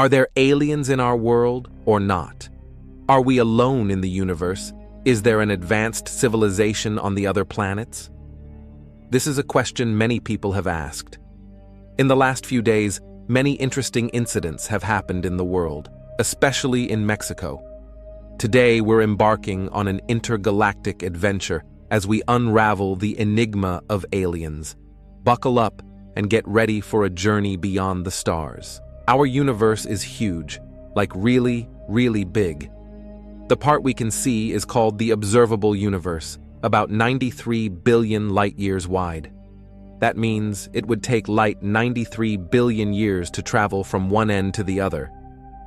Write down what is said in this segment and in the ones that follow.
Are there aliens in our world or not? Are we alone in the universe? Is there an advanced civilization on the other planets? This is a question many people have asked. In the last few days, many interesting incidents have happened in the world, especially in Mexico. Today, we're embarking on an intergalactic adventure as we unravel the enigma of aliens. Buckle up and get ready for a journey beyond the stars. Our universe is huge, like really, really big. The part we can see is called the observable universe, about 93 billion light-years wide. That means it would take light 93 billion years to travel from one end to the other.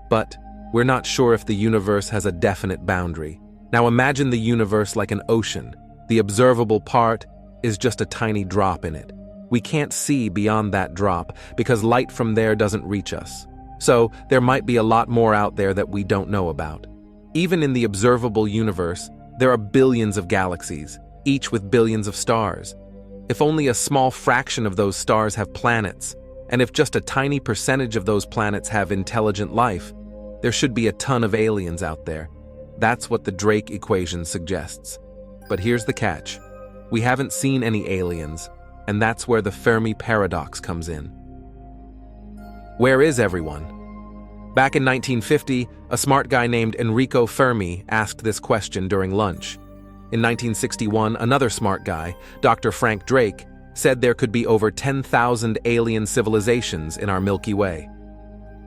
But we're not sure if the universe has a definite boundary. Now imagine the universe like an ocean. The observable part is just a tiny drop in it. We can't see beyond that drop because light from there doesn't reach us. So there might be a lot more out there that we don't know about. Even in the observable universe, there are billions of galaxies, each with billions of stars. If only a small fraction of those stars have planets, and if just a tiny percentage of those planets have intelligent life, there should be a ton of aliens out there. That's what the Drake equation suggests. But here's the catch. We haven't seen any aliens, and that's where the Fermi Paradox comes in. Where is everyone? Back in 1950, a smart guy named Enrico Fermi asked this question during lunch. In 1961, another smart guy, Dr. Frank Drake, said there could be over 10,000 alien civilizations in our Milky Way.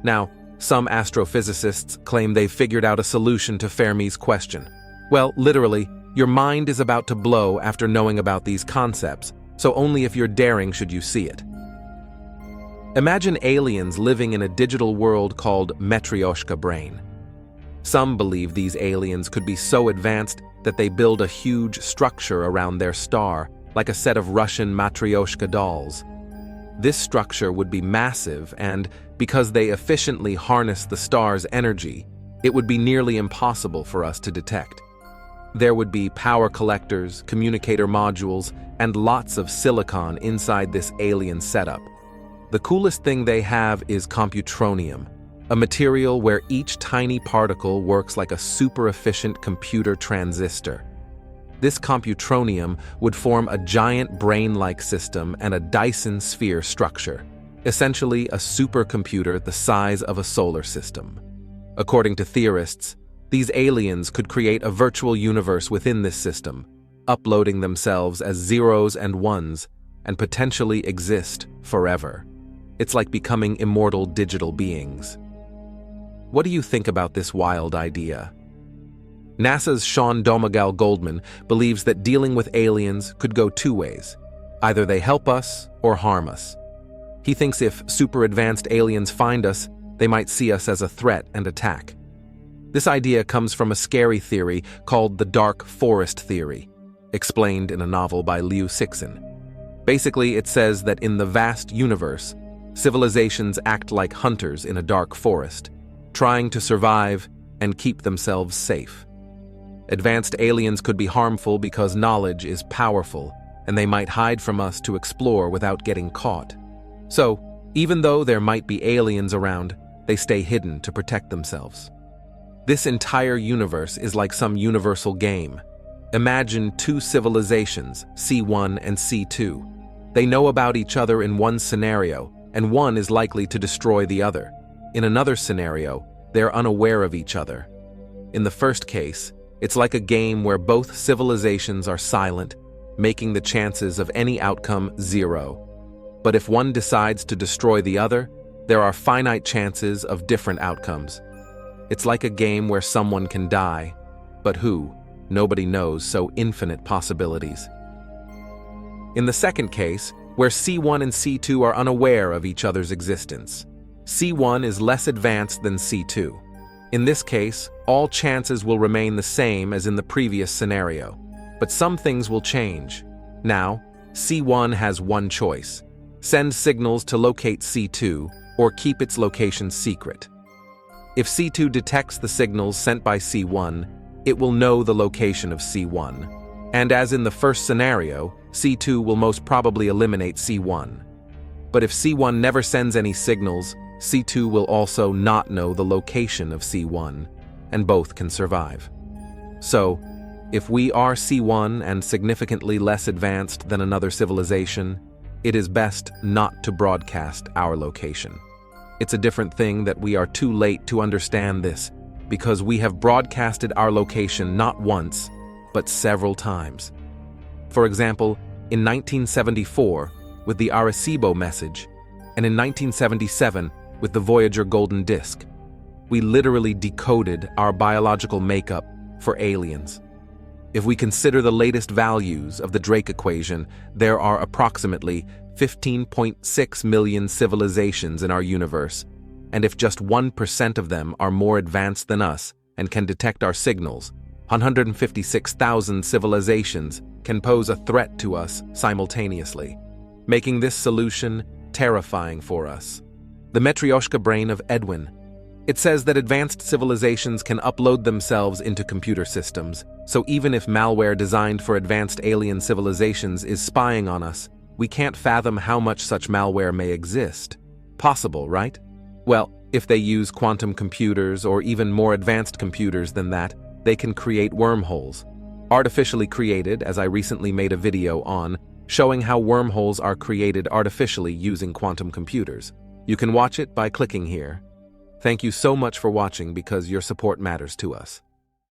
Now, some astrophysicists claim they've figured out a solution to Fermi's question. Well, literally, your mind is about to blow after knowing about these concepts, so only if you're daring should you see it. Imagine aliens living in a digital world called Metrioshka Brain. Some believe these aliens could be so advanced that they build a huge structure around their star, like a set of Russian Matrioshka dolls. This structure would be massive, and because they efficiently harness the star's energy, it would be nearly impossible for us to detect. There would be power collectors, communicator modules, and lots of silicon inside this alien setup. The coolest thing they have is computronium, a material where each tiny particle works like a super-efficient computer transistor. This computronium would form a giant brain-like system and a Dyson sphere structure, essentially a supercomputer the size of a solar system. According to theorists, these aliens could create a virtual universe within this system, uploading themselves as zeros and ones, and potentially exist forever. It's like becoming immortal digital beings. What do you think about this wild idea? NASA's Sean Domagal Goldman believes that dealing with aliens could go two ways. Either they help us or harm us. He thinks if super advanced aliens find us, they might see us as a threat and attack. This idea comes from a scary theory called the dark forest theory, explained in a novel by Liu Cixin. Basically, it says that in the vast universe, civilizations act like hunters in a dark forest, trying to survive and keep themselves safe. Advanced aliens could be harmful because knowledge is powerful, and they might hide from us to explore without getting caught. So, even though there might be aliens around, they stay hidden to protect themselves. This entire universe is like some universal game. Imagine two civilizations, C1 and C2. They know about each other in one scenario, and one is likely to destroy the other. In another scenario, they're unaware of each other. In the first case, it's like a game where both civilizations are silent, making the chances of any outcome zero. But if one decides to destroy the other, there are finite chances of different outcomes. It's like a game where someone can die, but who? Nobody knows, so infinite possibilities. In the second case, where C1 and C2 are unaware of each other's existence, C1 is less advanced than C2. In this case, all chances will remain the same as in the previous scenario, but some things will change. Now, C1 has one choice: send signals to locate C2 or keep its location secret. If C2 detects the signals sent by C1, it will know the location of C1. And as in the first scenario, C2 will most probably eliminate C1. But if C1 never sends any signals, C2 will also not know the location of C1, and both can survive. So, if we are C1 and significantly less advanced than another civilization, it is best not to broadcast our location. It's a different thing that we are too late to understand this, because we have broadcasted our location not once, but several times. For example, in 1974, with the Arecibo message, and in 1977, with the Voyager Golden Disk, we literally decoded our biological makeup for aliens. If we consider the latest values of the Drake equation, there are approximately 15.6 million civilizations in our universe, and if just 1% of them are more advanced than us and can detect our signals, 156,000 civilizations can pose a threat to us simultaneously, making this solution terrifying for us. The Metrioshka Brain of Edwin. It says that advanced civilizations can upload themselves into computer systems, so even if malware designed for advanced alien civilizations is spying on us, we can't fathom how much such malware may exist. Possible, right? Well, if they use quantum computers or even more advanced computers than that, they can create wormholes. Artificially created, as I recently made a video on, showing how wormholes are created artificially using quantum computers. You can watch it by clicking here. Thank you so much for watching because your support matters to us.